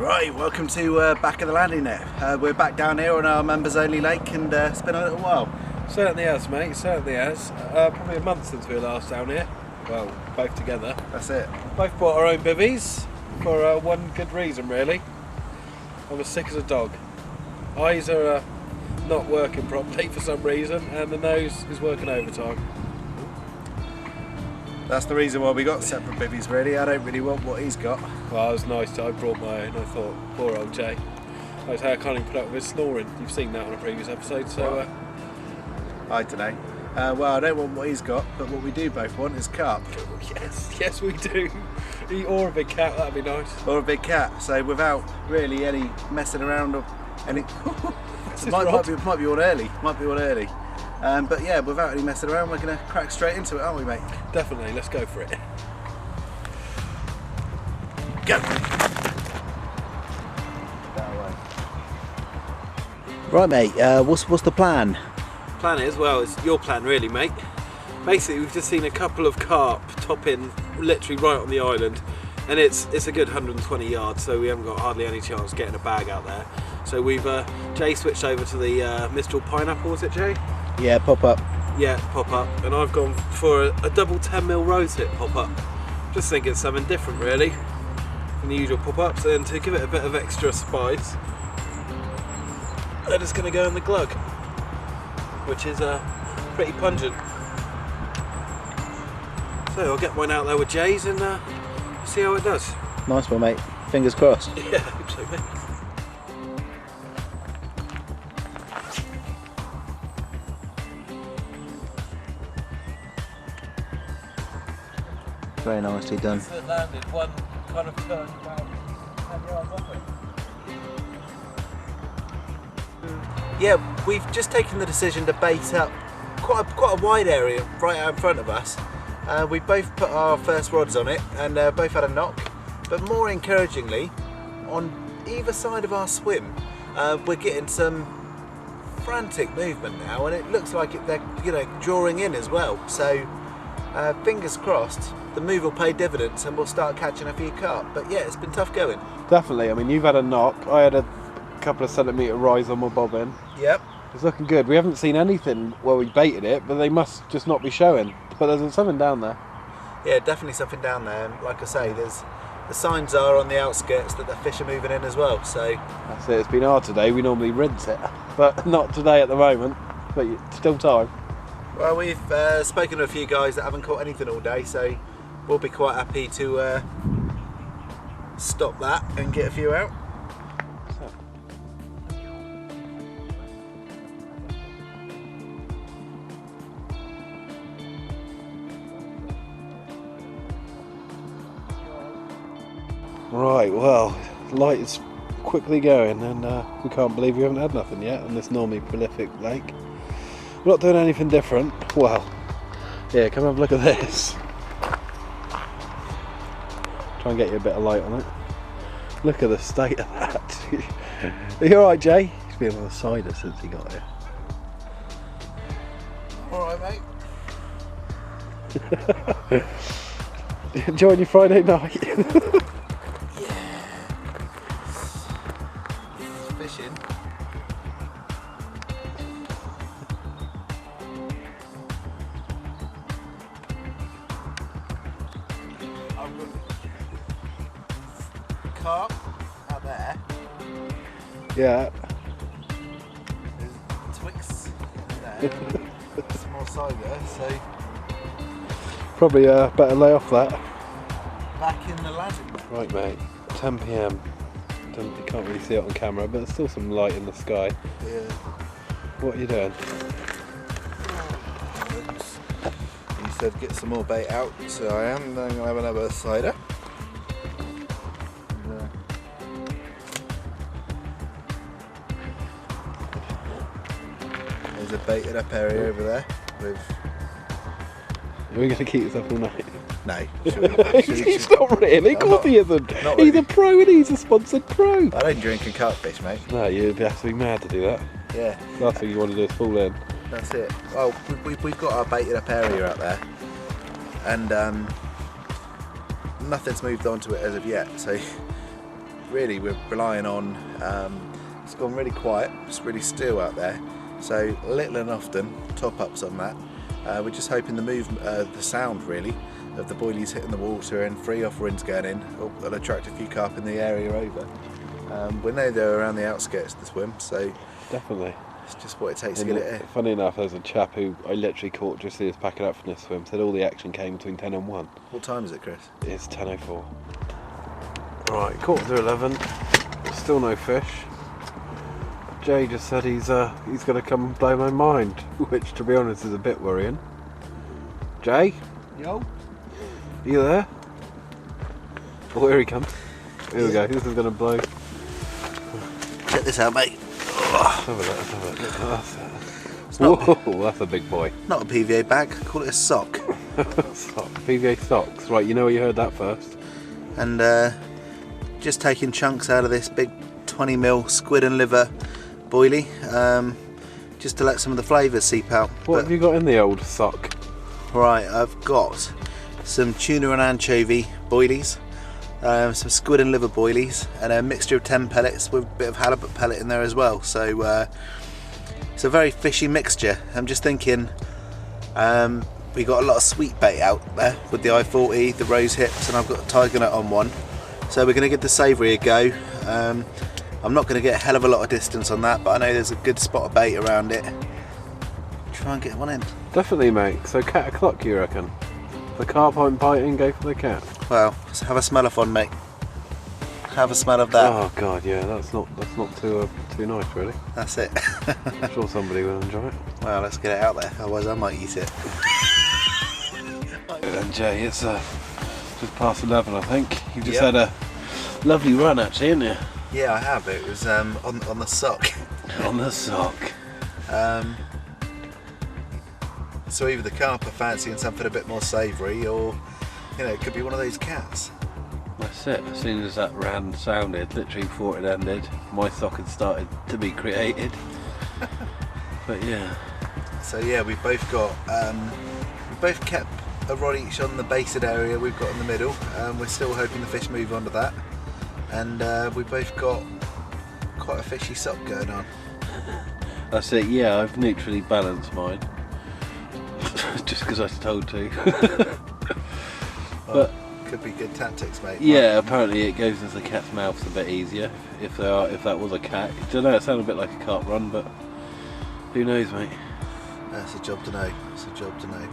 Right, welcome to back of the landing net. We're back down here on our members only lake, and it's been a little while. Certainly has, mate, certainly has. Probably a month since we were last down here. Well, both together. That's it. Both bought our own bivvies for one good reason, really. I'm as sick as a dog. Eyes are not working properly for some reason, and the nose is working overtime. That's the reason why we got separate bivvies, really. I don't really want what he's got. Well, it was nice. I brought my own. I thought, poor old Jay. I can't even put up with his snoring. You've seen that on a previous episode, so... I don't know. Well, I don't want what he's got, but what we do both want is Carp. Yes, we do. Or a big cat, that'd be nice. Or a big cat. So without really any messing around or any... might be on early. Might be on early. But yeah, without any messing around, we're going to crack straight into it, aren't we, mate? Definitely, let's go for it. Go! Right, mate, what's the plan? Plan is, well, it's your plan really, mate. Basically, we've just seen a couple of carp topping literally right on the island, and it's a good 120 yards, so we haven't got hardly any chance of getting a bag out there. So we've, Jay switched over to the Mistral Pineapple, was it, Jay? Yeah, pop up. Yeah, pop up, and I've gone for a double 10mm rose hip pop up. Just think it's something different really from the usual pop ups, and to give it a bit of extra spice, they're just going to go in the glug, which is pretty pungent. So I'll get mine out there with Jay's and see how it does. Nice one, mate. Fingers crossed. Yeah, I hope so, mate. Very nicely done. It landed one kind of turned about 10 yards off it. Yeah, we've just taken the decision to bait up quite a wide area right out in front of us. We both put our first rods on it and both had a knock, but more encouragingly, on either side of our swim, we're getting some frantic movement now, and it looks like they're drawing in as well. So fingers crossed, the move will pay dividends and we'll start catching a few carp. But yeah, it's been tough going. Definitely. I mean, you've had a knock. I had a couple of centimetre rise on my bobbin. Yep. It's looking good. We haven't seen anything where we baited it, but they must just not be showing. But there's something down there. Yeah, definitely something down there. And like I say, the signs are on the outskirts that the fish are moving in as well. So that's it. It's been hard today. We normally rinse it, but not today at the moment. But still time. Well, we've spoken to a few guys that haven't caught anything all day, so we'll be quite happy to stop that and get a few out. Right, well, light is quickly going, and we can't believe we haven't had nothing yet on this normally prolific lake. We're not doing anything different. Well, yeah, come have a look at this. Try and get you a bit of light on it. Look at the state of that. Are you alright, Jay? He's been on the cider since he got here. Alright, mate. Enjoying your Friday night? Fishing. Carp out there. Yeah. There's Twix there. Small cider, so Probably better lay off that. back in the landing. Right, mate. 10 PM. You can't really see it on camera, but there's still some light in the sky. Yeah. What are you doing? You said get some more bait out, so I am. Then I'm gonna have another cider. There's a baited up area over there with. Are we going to keep this up all night? No. He's not really. Of course he isn't. He's a pro and he's a sponsored pro. I don't drink and carpfish, mate. No, you'd be absolutely mad to do that. Yeah. Last thing you want to do is fall in. That's it. Well, we've got our baited up area out there, and nothing's moved onto it as of yet. So really we're relying on, it's gone really quiet, it's really still out there, so little and often top-ups on that. We're just hoping the sound really of the boilies hitting the water and free offerings going in will attract a few carp in the area over. We know they're around the outskirts of the swim, so definitely. it's just what it takes to get it here. Funny enough, there's a chap who I literally caught just as he was packing up from this swim, said all the action came between 10 and 1. What time is it, Chris? It's 10:04. Right, 11:15. Still no fish. Jay just said he's going to come and blow my mind, which to be honest is a bit worrying. Jay? Yo? Are you there? Oh, here he comes. Here we go, this is going to blow. Check this out, mate. Let's have a look, That's whoa, that's a big boy. Not a PVA bag, call it a sock. PVA socks, right, you know where you heard that first. And just taking chunks out of this big 20mm squid and liver boilie, just to let some of the flavours seep out. What have you got in the old sock? Right, I've got some tuna and anchovy boilies, some squid and liver boilies, and a mixture of 10 pellets with a bit of halibut pellet in there as well. So it's a very fishy mixture. I'm just thinking, we got a lot of sweet bait out there with the I-40, the rose hips, and I've got a tiger nut on one. So we're going to give the savory a go. I'm not going to get a hell of a lot of distance on that, but I know there's a good spot of bait around it. Try and get one in. Definitely, mate. So cat o'clock, you reckon? The carp aren't biting, go for the cat. Well, let's have a smell of one, mate. Have a smell of that. Oh god, yeah, that's not too nice, really. That's it. I'm sure somebody will enjoy it. Well, let's get it out there, otherwise I might eat it. And Jay, it's just past 11, I think. You've just had a lovely run, actually, haven't you? Yeah, I have. It was on the sock. On the sock. So either the carp are fancying something a bit more savoury, or it could be one of those cats. That's it. As soon as that round sounded, literally before it ended, my sock had started to be created. But yeah. So yeah, we've both got we both kept a rod each on the basted area we've got in the middle. We're still hoping the fish move onto that, and we both got quite a fishy sock going on. That's it. Yeah, I've neutrally balanced mine. Just because I was told to. But could be good tactics, mate. Yeah, apparently it goes into the cat's mouth a bit easier if that was a cat. I don't know, it sounded a bit like a carp run, but who knows, mate. That's a job to know. It's a job to know.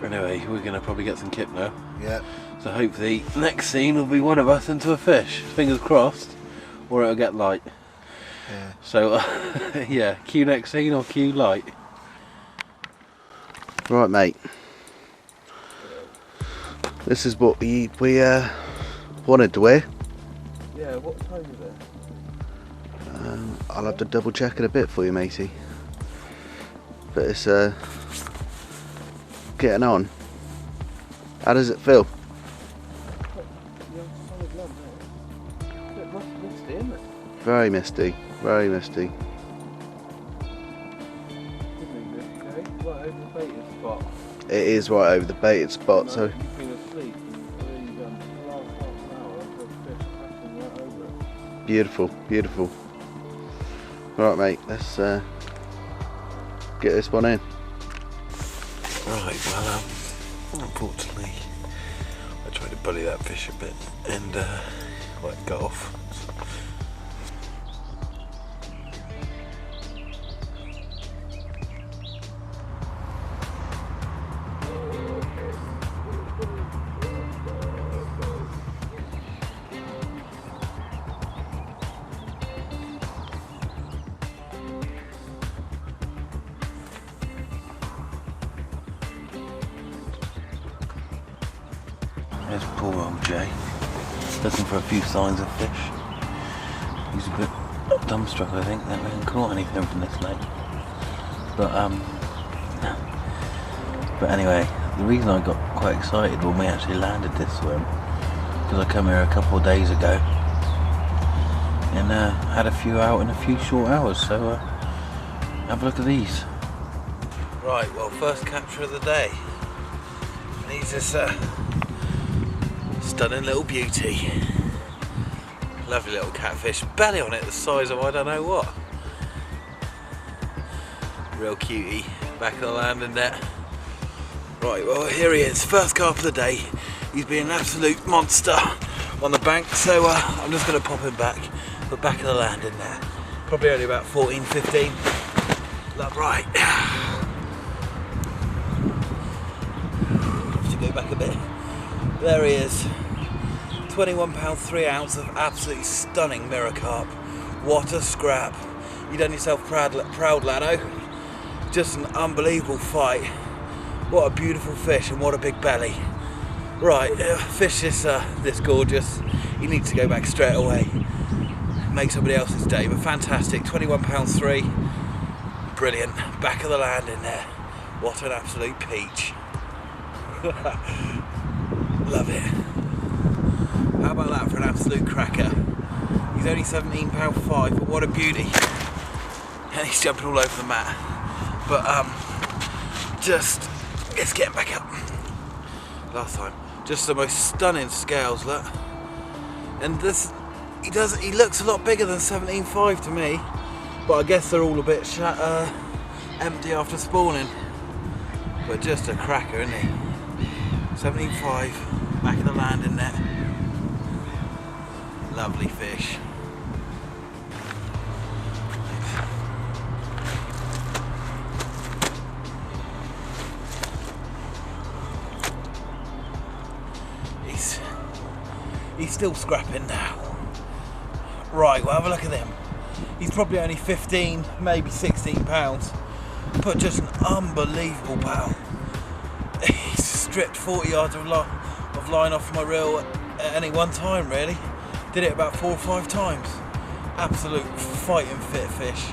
Anyway, we're gonna probably get some kip now. Yeah. So hopefully next scene will be one of us into a fish. Fingers crossed, or it'll get light. Yeah. So yeah, cue next scene or cue light. Right, mate. This is what we wanted to wear. Yeah, what time is it? I'll have to double check it a bit for you, matey. But it's getting on. How does it feel? Misty, isn't it? Very misty, very misty. It is right over the baited spot, so beautiful, beautiful. Right, mate, let's get this one in. Right, well, unfortunately, I tried to bully that fish a bit and let go off. There's poor old Jay, looking for a few signs of fish. He's a bit dumbstruck, I think, that we haven't caught anything from this lake. But anyway, the reason I got quite excited when we actually landed this swim, because I come here a couple of days ago and had a few out in a few short hours, so have a look at these. Right, well, first capture of the day. And he's this stunning little beauty. Lovely little catfish, belly on it the size of I don't know what. Real cutie, back of the landing net. Right, well here he is, first carp of the day. He's been an absolute monster on the bank, so I'm just going to pop him back, but back of the landing net. Probably only about 14, 15. Look, right. Have to go back a bit. There he is. 21 pounds 3 ounce of absolutely stunning mirror carp. What a scrap. You done yourself proud, laddo. Just an unbelievable fight. What a beautiful fish and what a big belly. Right, fish this gorgeous. You need to go back straight away. Make somebody else's day, but fantastic. 21 pounds 3. Brilliant. Back of the land in there. What an absolute peach. Love it. How about that for an absolute cracker? He's only 17 pound 5, but what a beauty. And he's jumping all over the mat. But just it's getting back up. Last time. Just the most stunning scales, look. And this he looks a lot bigger than 17.5 to me. But I guess they're all a bit empty after spawning. But just a cracker, isn't he? 17.5, back of the landing net. Lovely fish. He's still scrapping now. Right, well have a look at him. He's probably only 15, maybe 16 pounds, but just an unbelievable pal. He's stripped 40 yards of line off my reel at any one time, really. Did it about 4 or 5 times. Absolute fighting fit fish.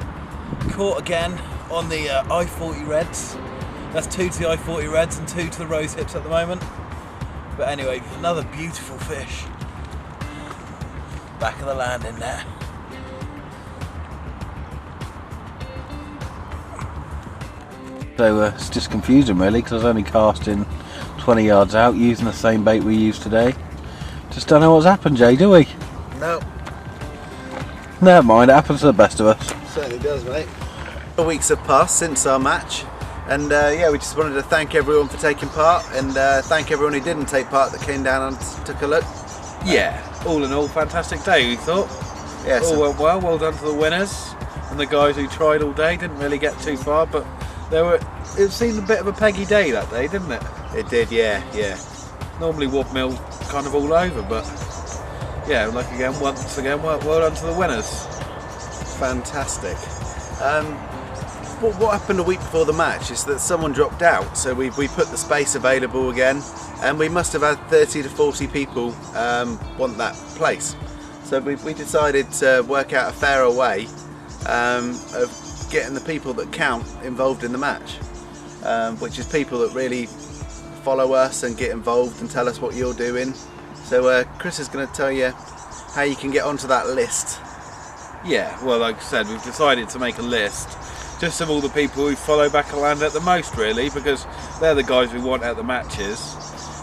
Caught again on the I-40 Reds. That's 2 to the I-40 Reds and 2 to the Rose Hips at the moment. But anyway, another beautiful fish. Back of the landing there. So it's just confusing really, because I was only casting 20 yards out using the same bait we used today. Just don't know what's happened, Jay, do we? No. Never mind, it happens to the best of us. Certainly does, mate. The weeks have passed since our match, and yeah, we just wanted to thank everyone for taking part, and thank everyone who didn't take part that came down and took a look. Yeah, all in all, fantastic day, we thought. Yeah, all went well. Well done to the winners and the guys who tried all day. Didn't really get too far, but it seemed a bit of a peggy day that day, didn't it? It did, yeah. Normally Wood Mill kind of all over, but yeah, once again, well done to the winners. Fantastic. What happened a week before the match is that someone dropped out, so we put the space available again, and we must have had 30 to 40 people want that place. So we decided to work out a fairer way of getting the people that count involved in the match, which is people that really follow us and get involved and tell us what you're doing. So Chris is going to tell you how you can get onto that list. Yeah, well, like I said, we've decided to make a list just of all the people who follow Back of Land at the most, really, because they're the guys we want at the matches.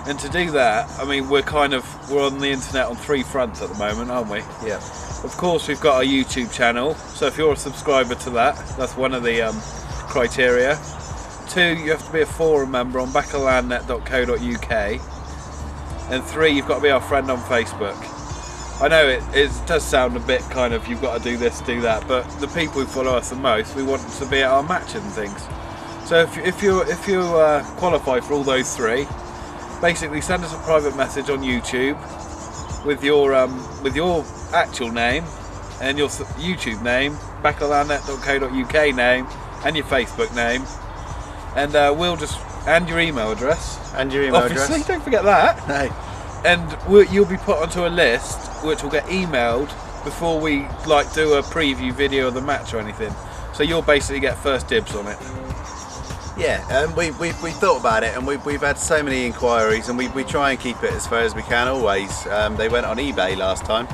And to do that, I mean, we're on the internet on 3 fronts at the moment, aren't we? Yeah. Of course, we've got our YouTube channel, so if you're a subscriber to that, that's one of the criteria. 2, you have to be a forum member on backoflandnet.co.uk. And 3, you've got to be our friend on Facebook. I know it does sound a bit kind of, you've got to do this, do that, but the people who follow us the most, we want them to be at our match and things. So if you qualify for all those 3, basically send us a private message on YouTube with your actual name and your YouTube name, backoflandnet.co.uk name, and your Facebook name, and and your email address. And your email Obviously, address. don't forget that. No. And you'll be put onto a list which will get emailed before we do a preview video of the match or anything. So you'll basically get first dibs on it. Yeah, and we thought about it, and we've had so many inquiries, and we try and keep it as fair as we can always. They went on eBay last time,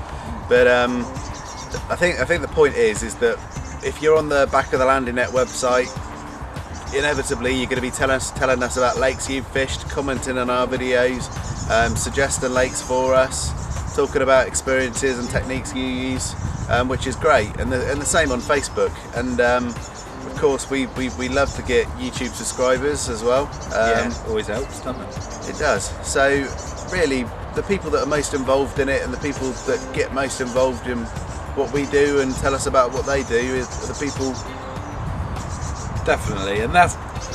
but I think the point is that if you're on the Back of the Landing Net website, inevitably you're going to be telling us about lakes you've fished, commenting on our videos, suggesting lakes for us, talking about experiences and techniques you use, which is great, and the same on Facebook. And of course, we love to get YouTube subscribers as well. Always helps, doesn't it? It does. So really, the people that are most involved in it and the people that get most involved in what we do and tell us about what they do are the people. Definitely, and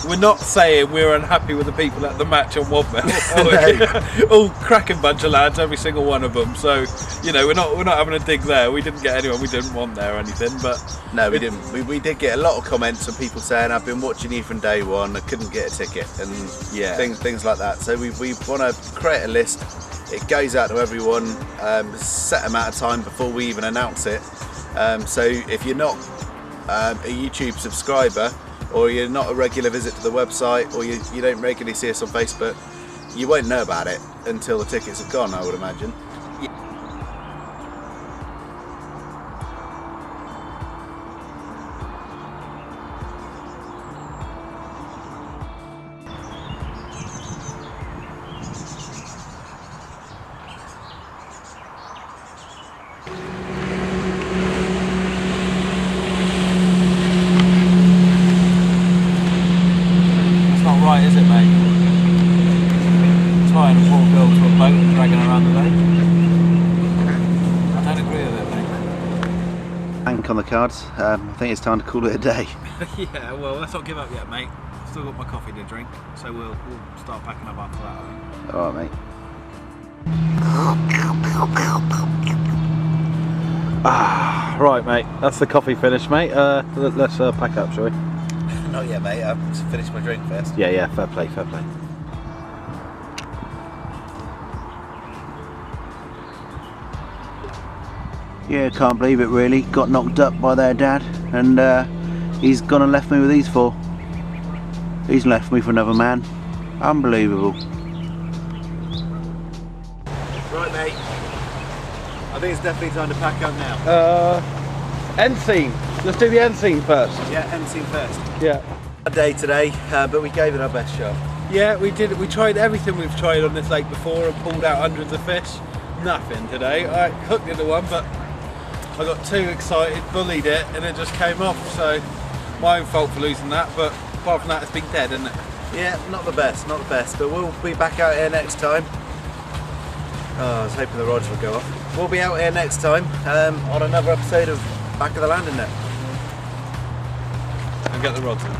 we're not saying we're unhappy with the people at the match on Wadmel. All cracking bunch of lads, every single one of them. So we're not having a dig there. We didn't get anyone we didn't want there or anything. But no, we didn't. We did get a lot of comments from people saying, "I've been watching you from day one. I couldn't get a ticket," and things like that. So we want to create a list. It goes out to everyone set amount of time before we even announce it. So if you're not a YouTube subscriber, or you're not a regular visit to the website, or you don't regularly see us on Facebook, you won't know about it until the tickets have gone, I would imagine. right, is it, mate? Tying a poor girl to a boat and dragging her around the lake. I don't agree with it, mate. Bank on the cards. I think it's time to call it a day. Yeah, well, let's not give up yet, mate. Still got my coffee to drink, so we'll start packing up after that, I think. Alright, mate. Right, mate, that's the coffee finish, mate. Let's pack up, shall we? Not yet, mate. I've finished my drink first. Yeah, fair play, fair play. Yeah, can't believe it really. Got knocked up by their dad, and he's gone and left me with these four. He's left me for another man. Unbelievable. Right, mate. I think it's definitely time to pack up now. End scene. Let's do the end scene first. Yeah, end scene first. Yeah. A day today, but we gave it our best shot. Yeah, we did. We tried everything we've tried on this lake before and pulled out hundreds of fish. Nothing today. I hooked the other one, but I got too excited, bullied it, and it just came off. So my own fault for losing that. But apart from that, it's been dead, isn't it? Yeah, not the best, but we'll be back out here next time. Oh, I was hoping the rods would go off. We'll be out here next time on another episode of Back of the Landing Net. And get the rods in.